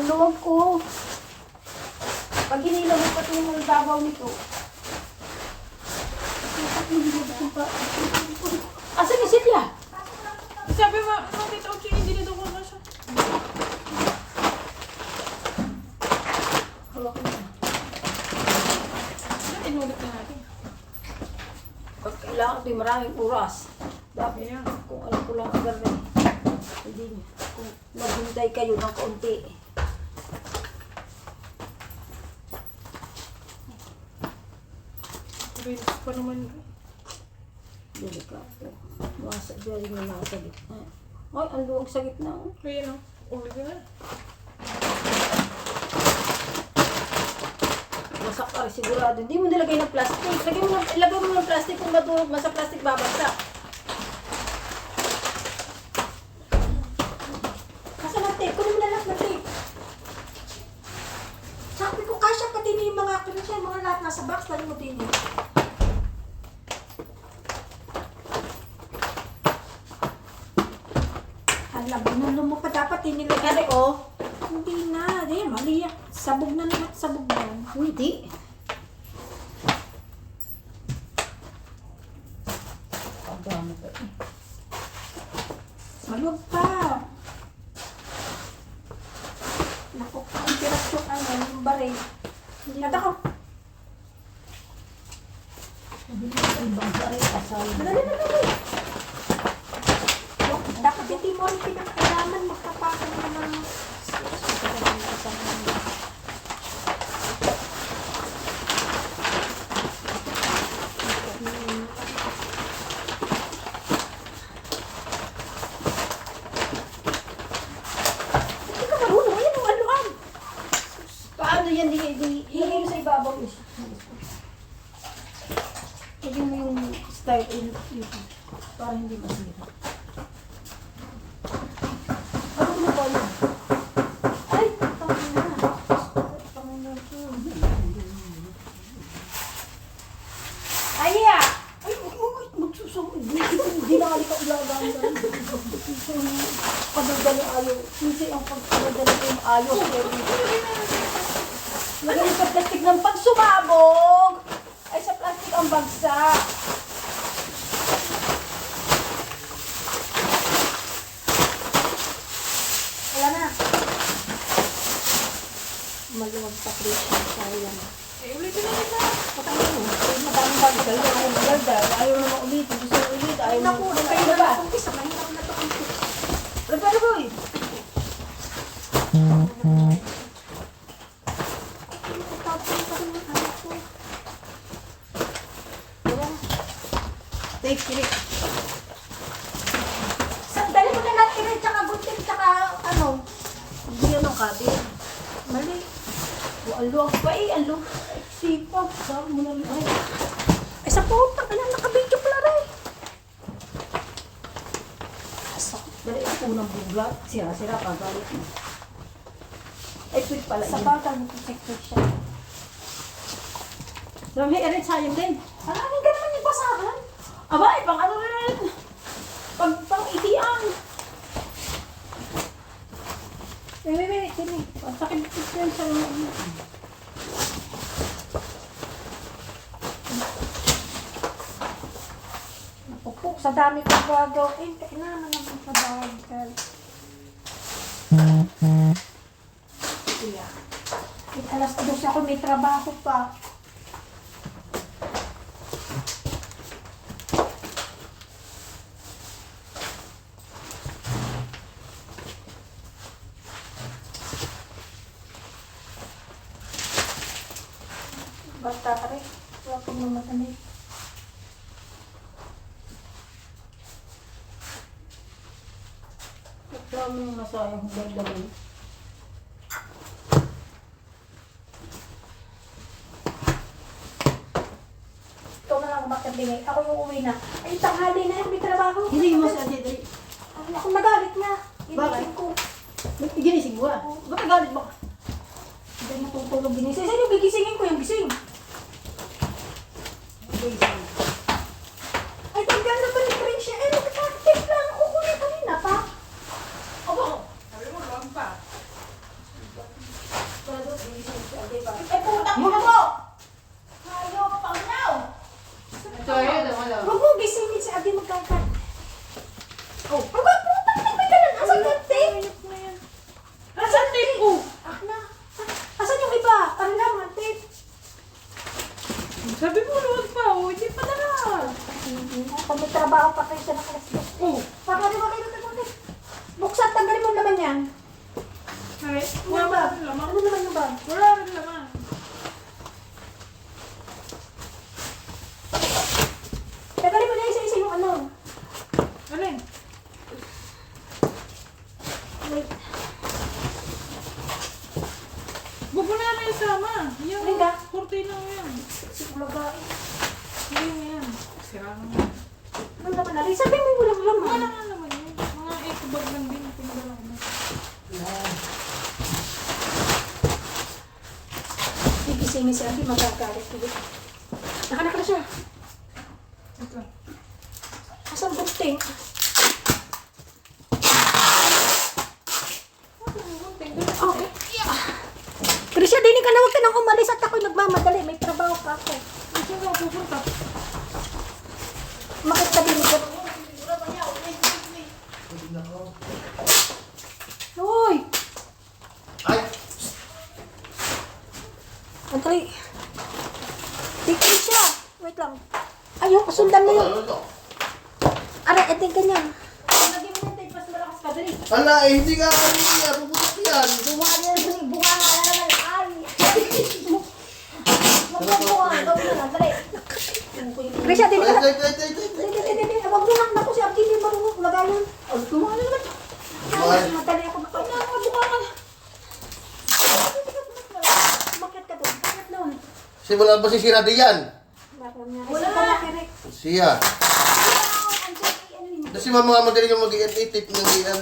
luwag ko. Pag hinila mo pati yung babaw nito. Asan ni Silya? Sabi mo, Tita Uchi, hindi na daw ko na siya. Hawakan mo. Inulit na natin. Pag kailangan ito yung maraming oras. Dapat Yeah. kung ano ko lang agad rin. Hindi kung maghintay kayo ng kaunti. Rilis pa naman. Delikado. Masa dyan yung nasa gitna. Ay, ang luwag sa gitna. Oh. Kaya no, ulit na. Masak ka rin sigurado. Hindi mo nilagay ng plastic. Ilagay mo ng plastic kung madurog man sa plastic babagsak. Kasi ng tape. Kunin mo na lahat ng tape. Sabi ko, kasya pati na yung mga siya, mga lahat nasa box, dali mo din yun. Hala, binuno mo pa dapat inilagay. Kaya oh. Hindi na, di, mali yan. Sabog na lahat, sabog na yan. Hindi. Ang dami pa eh. Maluwag pa. Naku, ang tiras yung ano, yung baril. Nada ko. Ang bangsa rin kasal. Dali. Dapat hindi mo rin pinakailaman magkapakan mo ng hindi ka marunong. Yan ang aluan. Paano yan? Ilagay mo sa ibabaw. Ilagay mo yung style para hindi masira. Ano mo ba yun? Ay, tama na. Tama na. Aya! Ay, magsusong. Hindi na halika ulagang. Pagdadali ayaw. Minsan ang pagdadali ko yung ayos. Lagay sa plastic ng pag sumabog. Ay, sa plastic ang bagsak. Wala na. Maluwag pa Christian. Sayang. Ulitin na nila. Patangin mo. Ay, madaming bagay. Ayaw na maganda. Ayaw na maulit. Gusto na ulit. Ayaw na Naku, maulit. kayo Ayaw na na ba? ba? Umpisa, mahirap na to. Pero boy. Take it. Sandali mo na natin rin, tsaka gunting, tsaka ano. Hindi yan ang kabin. Mali. O, ang luwag pa eh. Ang luwag. Ay, sipag. Saan mo na ay. Ay, sa puta, kaya nakabidyo pala rin. Dali ang unang buglat. Sira-sira pa. Galit mo. Ay, quick pala. Sa Sa bata, nag-check siya. Ramhe, erin sayang din. Maraming ka naman yung basahan. Aba, eh, pang ano rin. Pang itian. Wait. Tini. Sakit yan sa mga. Napupok, sa dami ko gagawin. Kailangan naman sa bagal. Yeah. Alas 12 ako, may trabaho pa. Basta ka rin. Wala pong mamatani. Ito ang masayang dagdagan. Ikaw na lang umakabingay. Ako yung uwi na. Ay, tanghali na yun. May trabaho. Hindi mo sa dali. Ay, ako nagalit nga. Bakit? Inisip ko. Ginising mo ah. Ba't galit mo? Hindi natutulog ginising. Saan yung gigisingin ko? Yung gising. Ginising. Ay, tanggal na balik rin siya. Eh, nagkakatip lang ako. Kunin kanina pa. Aba, Sabi mo, lang pa. Wait. Bubo na yan sama. Yung Halika. kurtina mo yan. Sigulaga. Hindi mo yan. Sira naman. Ano naman na rin? Sabi mo walang Mga laman. naman naman yun. Mga ekobag lang din. Pinagala ko na. Gigisingin si Ate, magagalit. Nakanak na siya. Ito. Asan gunting? Okay. Krisha, dini ka na, huwag ka nang umalis at ako'y nagmamadali. May trabaho pa ako. Saan ka pupunta? Makit ka din ka. Hoy! Ay! Andali. Di Krisha. Wait lang. Ayaw, kasundan mo yun. Aray, eting ganyan. Lagi mo yung tape, mas malakas ka dali. Ala, eh, hindi ka ano yan. Puputok yan. Bunga niya yung bunga nga na naman. Ay! Magpapunga nga, gawin na lang, dali. Krisha, dini ka na. Ay, ay, ay, ay, ay. Hindi. Huwag mo lang na ko si Ate, hindi marunong lagayan. Oh, bunga na naman. Ay. Madali ako. Ay, nakakabunga ka na. Bakit ka doon? Bakit doon? Simula ba si Sirade yan? Wala na. Siya. Kasi mama nga magaling yung mag-i-tip ng iyan.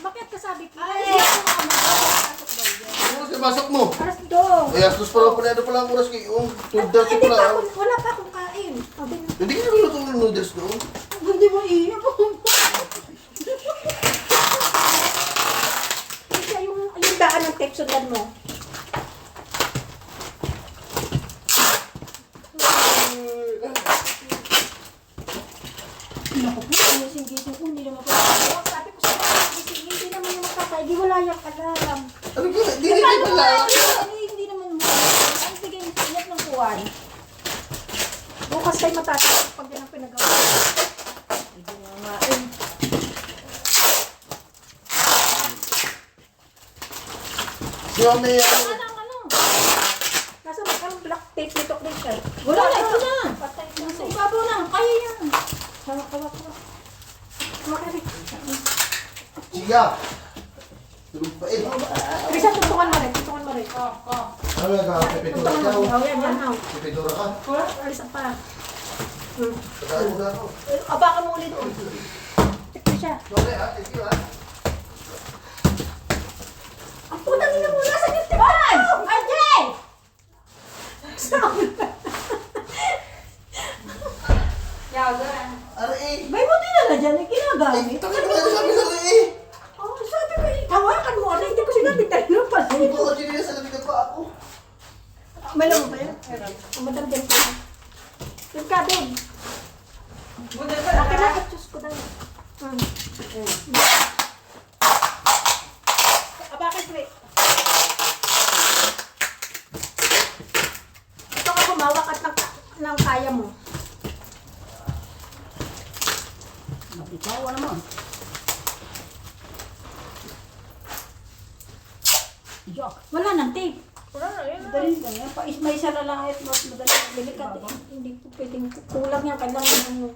Bakit ka sabi ko? Ano sa pasok mo? Aras do. Ay, astos pala pala ang oras kayo. 2:30 Hindi pala. pa ako, wala pa akong kain. Sabi niya, Hindi ka nagluto ng noodles doon. Hindi mo iiyak. Krisha, yung daan ng text sundan mo. Gising-gising ko, hindi naman ko. Sabi ko sa'yo, gising, hindi naman yung makakay. Di wala yung alam. Ano ka? Hindi pala. Hindi naman mo. Ang bigay mo iyak ng kuwan. Bukas tayo matatapos pag yan ang pinagawa. Hindi nga nga eh. Si mama yan. Ano? Nasa ang black tape nito, Krisha. Wala na, ito na. Patay na Sa siya. ibabaw na, kaya yan. Hawak. Makari. Siya. Tulog pa eh. Krisha, tutungan mo rin. Ano nga ka? Pipidura ka. Oh, yan, haw. Pipidura ka. Alis pa. Pagkaan mo na ako. Abakan mo ulit doon. Krisha. Sorry ha. Thank you ha. Ang putang ina mo, nasa yung tipan! Ajay! Yagan. Ano eh? May mo dinala dyan, eh, Ay, ginagamit. takot na sabi sa eh. Oh, sabi ko, tawakan mo. Hindi ko sinabi tayo pa. Hindi ko ako sinila sa labigan pa ako. May lamang ba yan? Ang madam din ko. Yung kabin. Akin na, choose ko daw. Bakit, wait? Ito ka humawak at ng kaya mo. Mabitawa naman. Joke. Wala nang tape. Wala na, yan na. Madali lang yan. May isa na lang at mas madali. Delikad eh. Hindi po pwedeng kulang yan. Kailangan ano.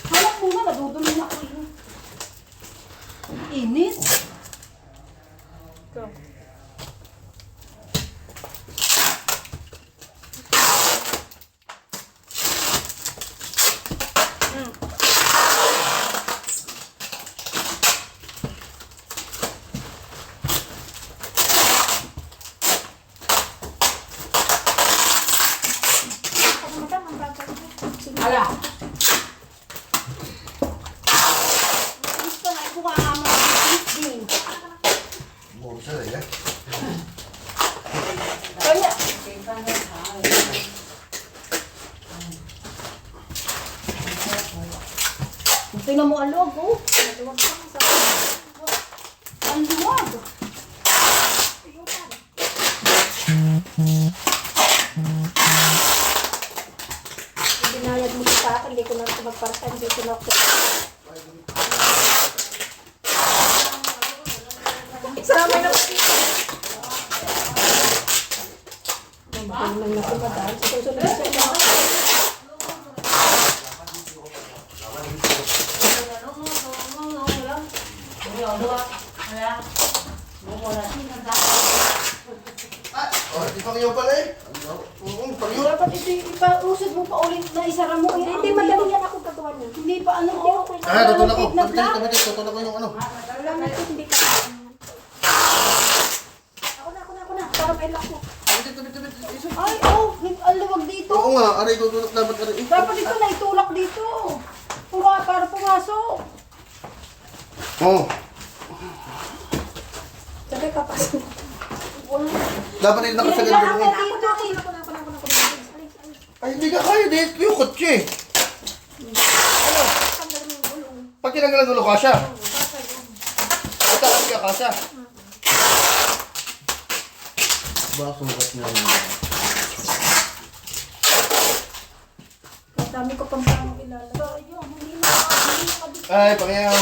Halak mo nga, nadudulo na ako yun. Init. Ito. Ano madam, ang bagal mo. Sige. Ala. Gusto na ito ka ama. Din. Buong siya eh. Kaya. Tingnan mo ang loob, oh. Maluwag pa nga sa Ang luwag. binayad mo sa akin. Hindi ko na ito magparatan. Hindi ko na ako. Sama na po. Ang magaling na si madam. Sa susunod siya. Oh, di pa kayo pala eh. Pangyo. Dapat ito ipausod mo pa ulit na isara mo. Hindi, madali yan ako gagawa niya. Hindi pa ano. Okay. Tutulak ko. Na black. Tutulak ko yung ano. Wala na ito, hindi ka. Ako na. Para may lock mo. Ay, oh, ang luwag dito. Oo nga, aray tutulak dapat aray. Dapat ito na itulak dito. Para pumasok. Oo. Sabi, papasok. Dapat rin nakasagal Yan, din eh. Ako. Ay, hindi ka kaya din. Yung kotse. Tanggalin mo yung gulong. Pag tinanggal ang gulo, kasha. Mataas ka, kasha. Baka sumukat niya. Ang dami ko pang plano ilalagay. Ay, pangyaw.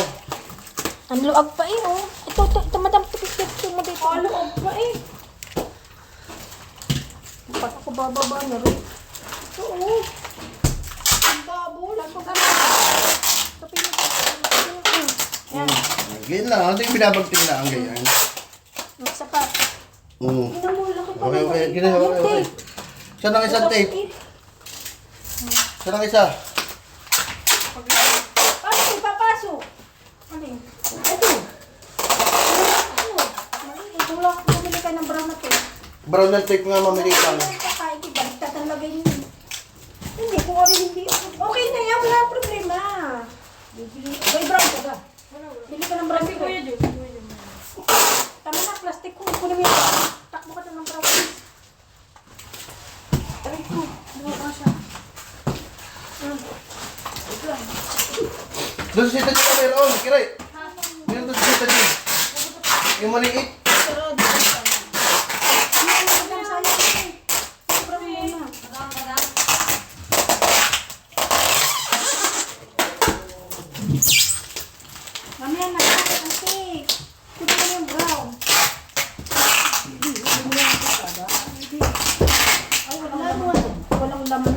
Ang luag pa eh, oh. Ito, madam, ito mo dito. Ang luwag pa eh. Ba't ako bababa na rin? Ito, oh. Ang babo. Ito ka na. Ito, pinag-ito. Yan. Ganyan lang. Ano yung binabagting na ang ganyan? Ang sapat. Oo. Tingnan mo, laki pa. Okay, okay. Ganyan, okay, okay. Saan ang isang tape? Saan ang isa? Paano ipapasok? Ano yun? Ito. Mali, itulak. Bumili ka ng brown na to. Brown na tape nga mamili ka. Kahit ibaliktad ang lagay niyo. Hindi, kung ano hindi. Okay na yan, wala problema. May brown ka ba? Bili ka ng brown Kasi to. Kuya Jun. Tama na, plastic ko. Kunin mo yan. Takbo ka na ng brown. Aray ko. Luwag ka siya. Doon sa sita niyo meron, kiray. Meron doon sa sita niyo. Yung maliit. Mamaya na, kasi. Kunin mo yung brown. Ay, walang laman.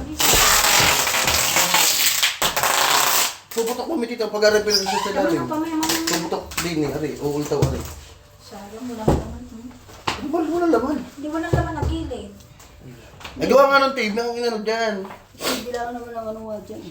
Puputok mo mitito pag arapin sa sa dalim. Pamayaman. Puputok din eh, ari. Uultaw, ari. Sayang, walang laman. Ano ba? Wala laman. Hindi mo lang naman nagilid. Ay, gawa nga ng tape ng inano dyan. Hindi lang naman ang ano nga dyan.